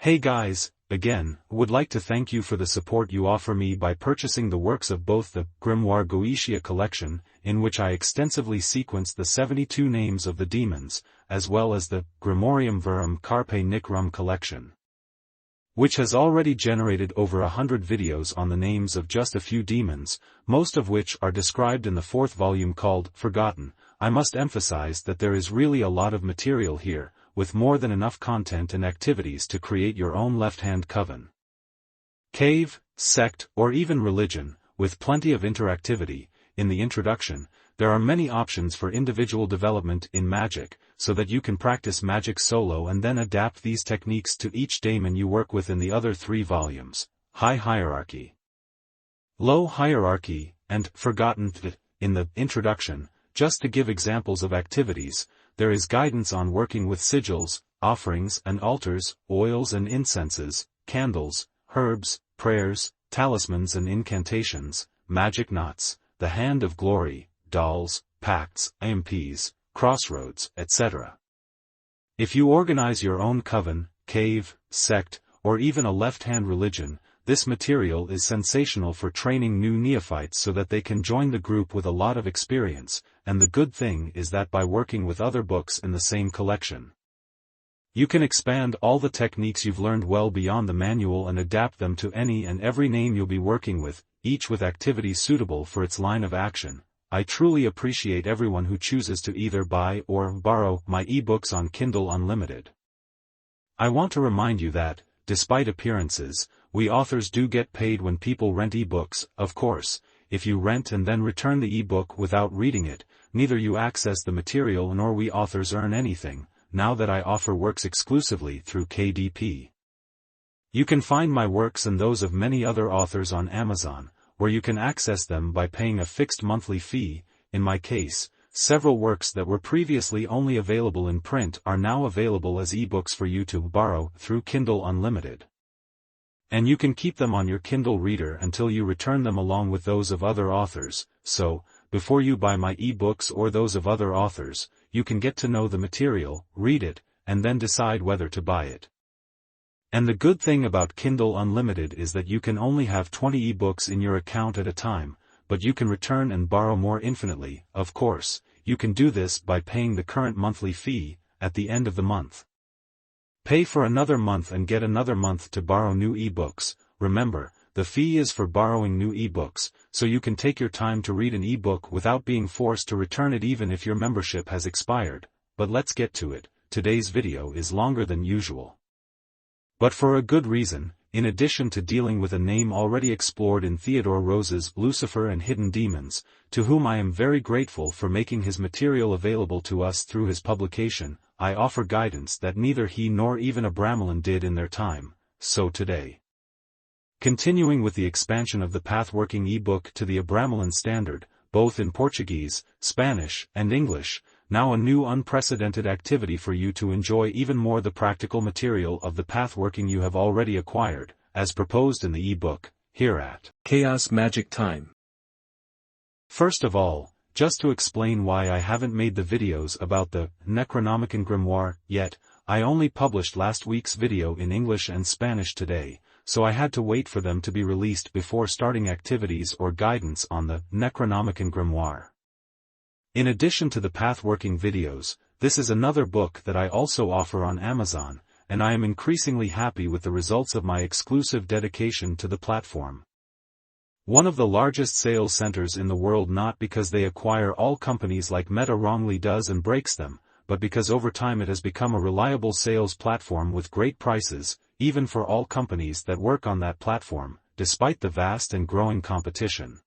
Hey guys, again, would like to thank you for the support you offer me by purchasing the works of both the Grimoire Goetia collection, in which I extensively sequenced the 72 names of the demons, as well as the Grimorium Verum Carpe Nicrum collection, which has already generated over 100 videos on the names of just a few demons, most of which are described in the fourth volume called Forgotten. I must emphasize that there is really a lot of material here, with more than enough content and activities to create your own left-hand coven, cave, sect, or even religion, with plenty of interactivity. In the introduction, there are many options for individual development in magic, so that you can practice magic solo and then adapt these techniques to each daemon you work with in the other 3 volumes, High Hierarchy, Low Hierarchy, and Forgotten. In the introduction, just to give examples of activities, there is guidance on working with sigils, offerings and altars, oils and incenses, candles, herbs, prayers, talismans and incantations, magic knots, the hand of glory, dolls, pacts, IMPs, crossroads, etc. If you organize your own coven, cave, sect, or even a left-hand religion, this material is sensational for training new neophytes so that they can join the group with a lot of experience, and the good thing is that by working with other books in the same collection, you can expand all the techniques you've learned well beyond the manual and adapt them to any and every name you'll be working with, each with activities suitable for its line of action. I truly appreciate everyone who chooses to either buy or borrow my ebooks on Kindle Unlimited. I want to remind you that, despite appearances, we authors do get paid when people rent ebooks. Of course, if you rent and then return the ebook without reading it, neither you access the material nor we authors earn anything, now that I offer works exclusively through KDP. You can find my works and those of many other authors on Amazon, where you can access them by paying a fixed monthly fee. In my case, several works that were previously only available in print are now available as ebooks for you to borrow through Kindle Unlimited. And you can keep them on your Kindle reader until you return them along with those of other authors. So, before you buy my ebooks or those of other authors, you can get to know the material, read it, and then decide whether to buy it. And the good thing about Kindle Unlimited is that you can only have 20 ebooks in your account at a time, but you can return and borrow more infinitely. Of course, you can do this by paying the current monthly fee at the end of the month. Pay for another month and get another month to borrow new ebooks. Remember, the fee is for borrowing new ebooks, so you can take your time to read an ebook without being forced to return it even if your membership has expired. But let's get to it. Today's video is longer than usual, but for a good reason. In addition to dealing with a name already explored in Theodore Rose's Lucifer and Hidden Demons, to whom I am very grateful for making his material available to us through his publication, I offer guidance that neither he nor even Abramelin did in their time. So today, continuing with the expansion of the Pathworking ebook to the Abramelin standard, both in Portuguese, Spanish, and English, now a new unprecedented activity for you to enjoy even more the practical material of the pathworking you have already acquired, as proposed in the ebook, here at Chaos Magic Time. First of all, just to explain why I haven't made the videos about the Necronomicon Grimoire yet, I only published last week's video in English and Spanish today, so I had to wait for them to be released before starting activities or guidance on the Necronomicon Grimoire. In addition to the pathworking videos, this is another book that I also offer on Amazon, and I am increasingly happy with the results of my exclusive dedication to the platform. One of the largest sales centers in the world, not because they acquire all companies like Meta wrongly does and breaks them, but because over time it has become a reliable sales platform with great prices, even for all companies that work on that platform, despite the vast and growing competition.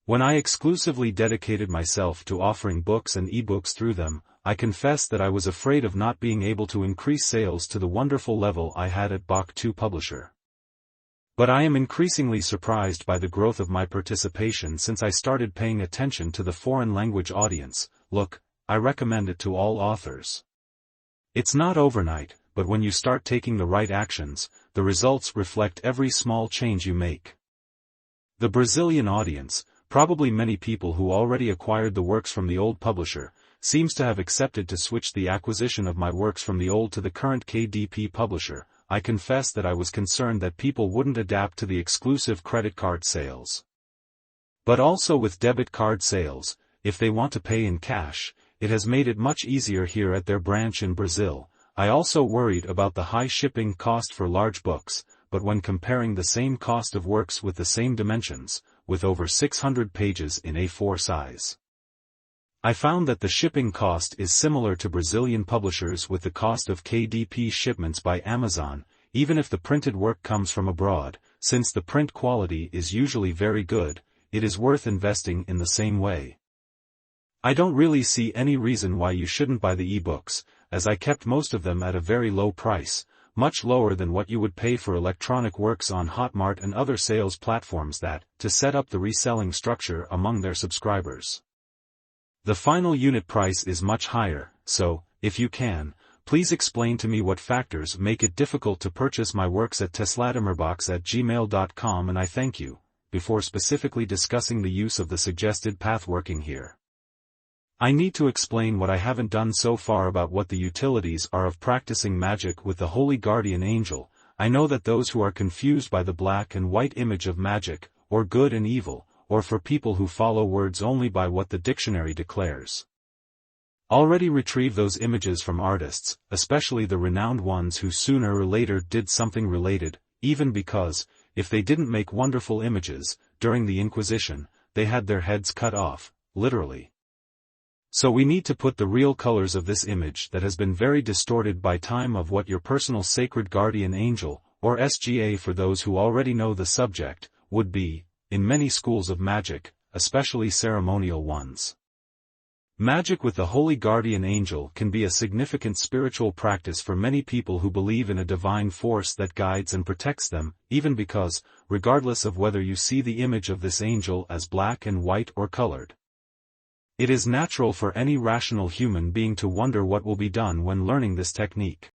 When I exclusively dedicated myself to offering books and ebooks through them, I confess that I was afraid of not being able to increase sales to the wonderful level I had at Bach 2 Publisher. But I am increasingly surprised by the growth of my participation since I started paying attention to the foreign language audience. Look, I recommend it to all authors. It's not overnight, but when you start taking the right actions, the results reflect every small change you make. The Brazilian audience, probably many people who already acquired the works from the old publisher, seems to have accepted to switch the acquisition of my works from the old to the current KDP publisher. I confess that I was concerned that people wouldn't adapt to the exclusive credit card sales. But also with debit card sales, if they want to pay in cash, it has made it much easier here at their branch in Brazil. I also worried about the high shipping cost for large books, but when comparing the same cost of works with the same dimensions, with over 600 pages in A4 size, I found that the shipping cost is similar to Brazilian publishers with the cost of KDP shipments by Amazon, even if the printed work comes from abroad. Since the print quality is usually very good, it is worth investing in the same way. I don't really see any reason why you shouldn't buy the ebooks, as I kept most of them at a very low price, much lower than what you would pay for electronic works on Hotmart and other sales platforms that, to set up the reselling structure among their subscribers. The final unit price is much higher, so, if you can, please explain to me what factors make it difficult to purchase my works at teslatimerbox@gmail.com, and I thank you, before specifically discussing the use of the suggested pathworking here. I need to explain what I haven't done so far about what the utilities are of practicing magic with the Holy Guardian Angel. I know that those who are confused by the black and white image of magic, or good and evil, or for people who follow words only by what the dictionary declares, already retrieve those images from artists, especially the renowned ones who sooner or later did something related, even because, if they didn't make wonderful images, during the Inquisition, they had their heads cut off, literally. So we need to put the real colors of this image that has been very distorted by time of what your personal sacred guardian angel, or SGA for those who already know the subject, would be, in many schools of magic, especially ceremonial ones. Magic with the Holy Guardian Angel can be a significant spiritual practice for many people who believe in a divine force that guides and protects them, even because, regardless of whether you see the image of this angel as black and white or colored, it is natural for any rational human being to wonder what will be done when learning this technique.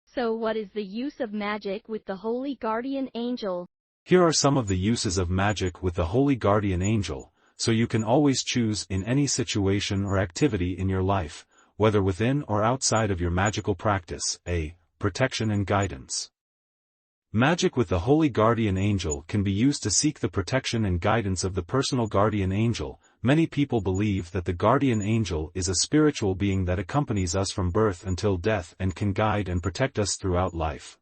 So what is the use of magic with the Holy Guardian Angel? Here are some of the uses of magic with the Holy Guardian Angel, so you can always choose in any situation or activity in your life, whether within or outside of your magical practice. A. Protection and guidance. Magic with the Holy Guardian Angel can be used to seek the protection and guidance of the personal guardian angel. Many people believe that the guardian angel is a spiritual being that accompanies us from birth until death and can guide and protect us throughout life.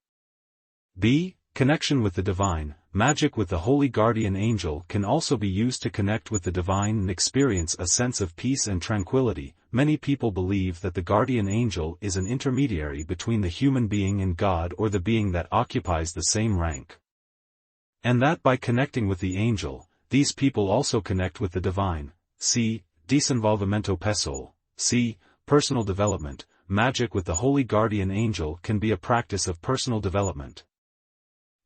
B. Connection with the divine. Magic with the Holy Guardian Angel can also be used to connect with the divine and experience a sense of peace and tranquility. Many people believe that the guardian angel is an intermediary between the human being and God, or the being that occupies the same rank, and that by connecting with the angel, these people also connect with the divine. C. Desenvolvimento pessoal. C. Personal development. Magic with the Holy Guardian Angel can be a practice of personal development,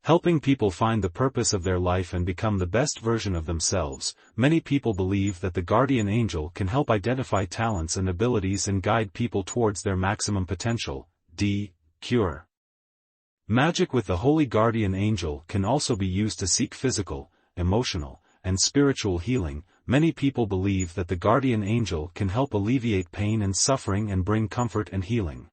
helping people find the purpose of their life and become the best version of themselves. Many people believe that the guardian angel can help identify talents and abilities and guide people towards their maximum potential. D. Cure. Magic with the Holy Guardian Angel can also be used to seek physical, emotional, and spiritual healing. Many people believe that the guardian angel can help alleviate pain and suffering and bring comfort and healing.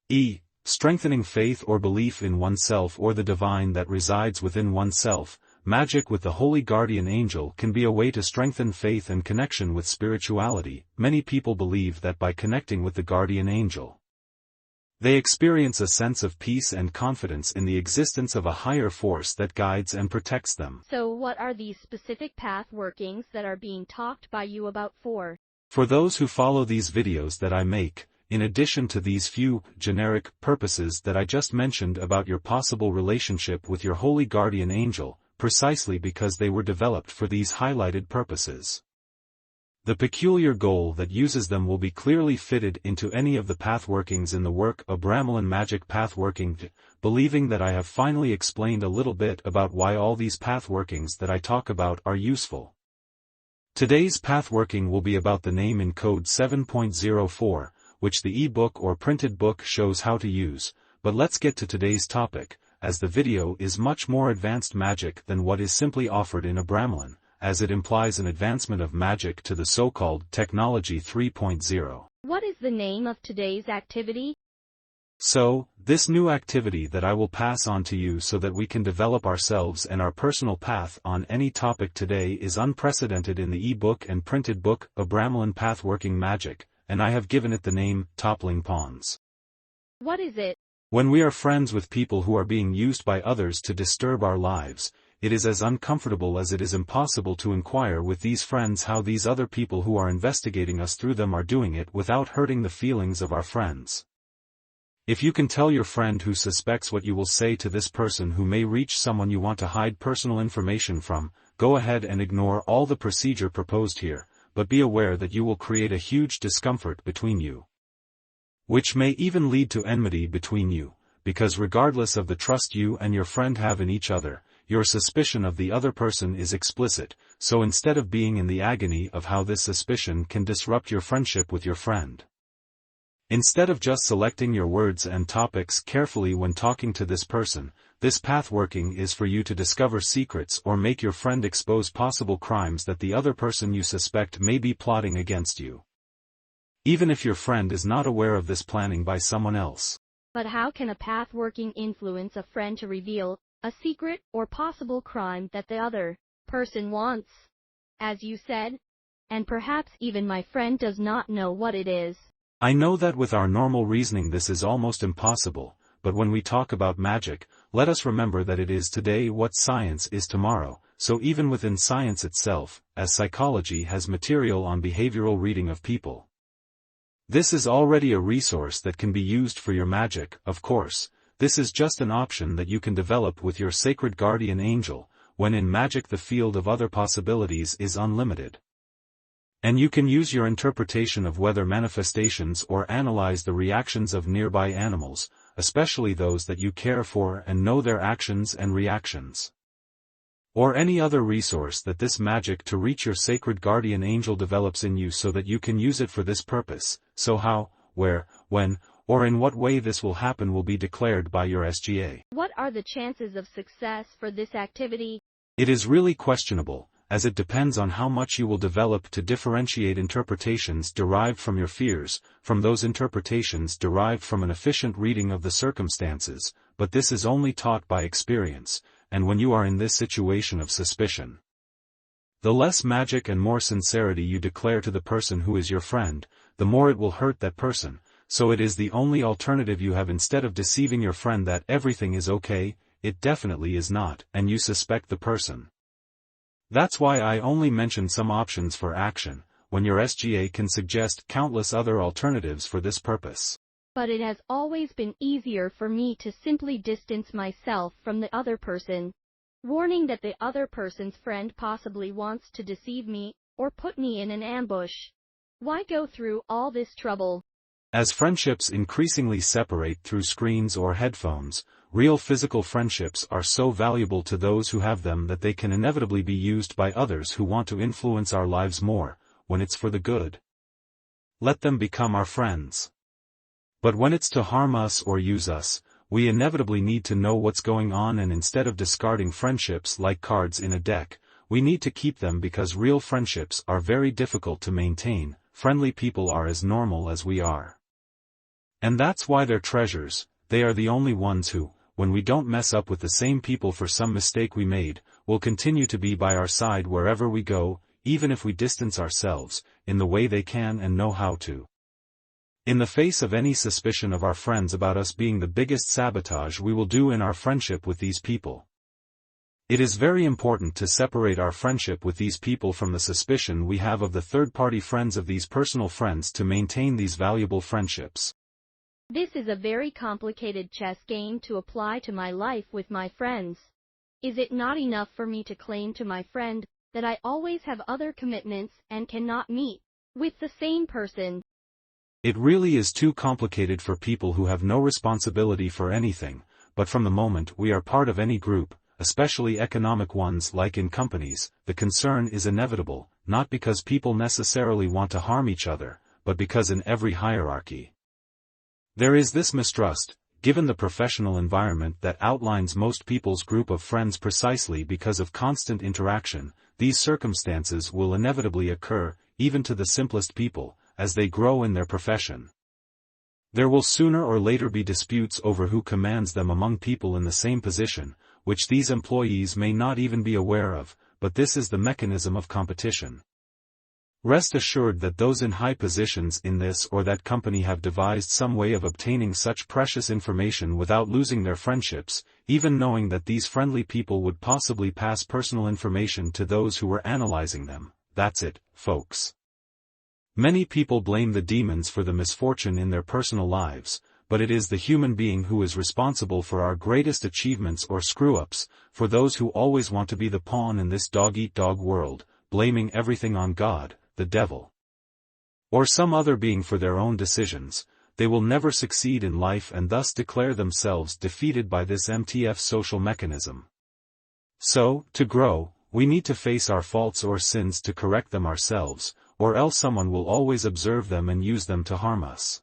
E. Strengthening faith or belief in oneself or the divine that resides within oneself. Magic with the Holy Guardian Angel can be a way to strengthen faith and connection with spirituality. Many people believe that by connecting with the guardian angel, they experience a sense of peace and confidence in the existence of a higher force that guides and protects them. So what are these specific path workings that are being talked by you about for? For those who follow these videos that I make, in addition to these few generic purposes that I just mentioned about your possible relationship with your Holy Guardian Angel, precisely because they were developed for these highlighted purposes, the peculiar goal that uses them will be clearly fitted into any of the pathworkings in the work Abramelin Magic Pathworking. Believing that I have finally explained a little bit about why all these pathworkings that I talk about are useful, today's pathworking will be about the name in code 7.04, which the ebook or printed book shows how to use. But let's get to today's topic, as the video is much more advanced magic than what is simply offered in Abramelin, as it implies an advancement of magic to the so-called Technology 3.0. What is the name of today's activity? So, this new activity that I will pass on to you so that we can develop ourselves and our personal path on any topic today is unprecedented in the ebook and printed book, Abramelin Pathworking Magic, and I have given it the name, Toppling Pawns. What is it? When we are friends with people who are being used by others to disturb our lives, it is as uncomfortable as it is impossible to inquire with these friends how these other people who are investigating us through them are doing it without hurting the feelings of our friends. If you can tell your friend who suspects what you will say to this person who may reach someone you want to hide personal information from, go ahead and ignore all the procedure proposed here, but be aware that you will create a huge discomfort between you, which may even lead to enmity between you, because regardless of the trust you and your friend have in each other, your suspicion of the other person is explicit, so instead of being in the agony of how this suspicion can disrupt your friendship with your friend, instead of just selecting your words and topics carefully when talking to this person, this pathworking is for you to discover secrets or make your friend expose possible crimes that the other person you suspect may be plotting against you, even if your friend is not aware of this planning by someone else. But how can a pathworking influence a friend to reveal a secret or possible crime that the other person wants, as you said, and perhaps even my friend does not know what it is? I know that with our normal reasoning this is almost impossible, but when we talk about magic, let us remember that it is today what science is tomorrow, so even within science itself, as psychology has material on behavioral reading of people, this is already a resource that can be used for your magic. Of course, this is just an option that you can develop with your sacred guardian angel, when in magic the field of other possibilities is unlimited. And you can use your interpretation of weather manifestations or analyze the reactions of nearby animals, especially those that you care for and know their actions and reactions, or any other resource that this magic to reach your sacred guardian angel develops in you so that you can use it for this purpose. So how, where, when, or in what way this will happen will be declared by your SGA. What are the chances of success for this activity? It is really questionable, as it depends on how much you will develop to differentiate interpretations derived from your fears, from those interpretations derived from an efficient reading of the circumstances, but this is only taught by experience, and when you are in this situation of suspicion, the less magic and more sincerity you declare to the person who is your friend, the more it will hurt that person, so it is the only alternative you have. Instead of deceiving your friend that everything is okay, it definitely is not, and you suspect the person. That's why I only mention some options for action, when your SGA can suggest countless other alternatives for this purpose. But it has always been easier for me to simply distance myself from the other person, warning that the other person's friend possibly wants to deceive me, or put me in an ambush. Why go through all this trouble? As friendships increasingly separate through screens or headphones, real physical friendships are so valuable to those who have them that they can inevitably be used by others who want to influence our lives more, when it's for the good. Let them become our friends. But when it's to harm us or use us, we inevitably need to know what's going on, and instead of discarding friendships like cards in a deck, we need to keep them because real friendships are very difficult to maintain. Friendly people are as normal as we are. And that's why they're treasures. They are the only ones who, when we don't mess up with the same people for some mistake we made, will continue to be by our side wherever we go, even if we distance ourselves, in the way they can and know how to. In the face of any suspicion of our friends about us being the biggest sabotage we will do in our friendship with these people. It is very important to separate our friendship with these people from the suspicion we have of the third-party friends of these personal friends to maintain these valuable friendships. This is a very complicated chess game to apply to my life with my friends. Is it not enough for me to claim to my friend that I always have other commitments and cannot meet with the same person? It really is too complicated for people who have no responsibility for anything, but from the moment we are part of any group, especially economic ones like in companies, the concern is inevitable, not because people necessarily want to harm each other, but because in every hierarchy, there is this mistrust, given the professional environment that outlines most people's group of friends. Precisely because of constant interaction, these circumstances will inevitably occur, even to the simplest people, as they grow in their profession. There will sooner or later be disputes over who commands them among people in the same position, which these employees may not even be aware of, but this is the mechanism of competition. Rest assured that those in high positions in this or that company have devised some way of obtaining such precious information without losing their friendships, even knowing that these friendly people would possibly pass personal information to those who were analyzing them. That's it, folks. Many people blame the demons for the misfortune in their personal lives, but it is the human being who is responsible for our greatest achievements or screw-ups, for those who always want to be the pawn in this dog-eat-dog world, blaming everything on God, the devil, or some other being for their own decisions. They will never succeed in life and thus declare themselves defeated by this MTF social mechanism. So, to grow, we need to face our faults or sins to correct them ourselves, or else someone will always observe them and use them to harm us.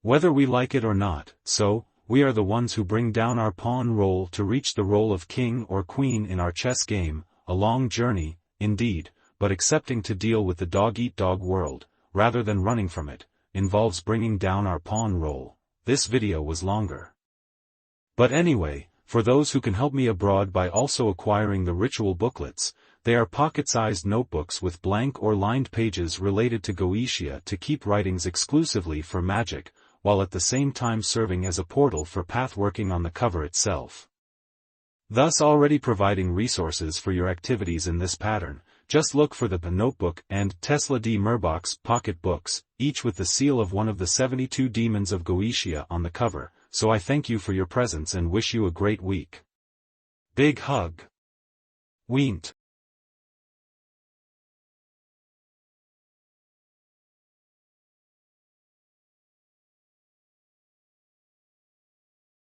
Whether we like it or not, so, we are the ones who bring down our pawn roll to reach the role of king or queen in our chess game, a long journey, indeed, but accepting to deal with the dog-eat-dog world, rather than running from it, involves bringing down our pawn roll. This video was longer. But anyway, for those who can help me abroad by also acquiring the ritual booklets, they are pocket-sized notebooks with blank or lined pages related to Goetia to keep writings exclusively for magic, while at the same time serving as a portal for pathworking on the cover itself. Thus already providing resources for your activities in this pattern. Just look for the Notebook and Tesla D. Murbox pocket books, each with the seal of one of the 72 demons of Goetia on the cover, so I thank you for your presence and wish you a great week. Big hug. Weent.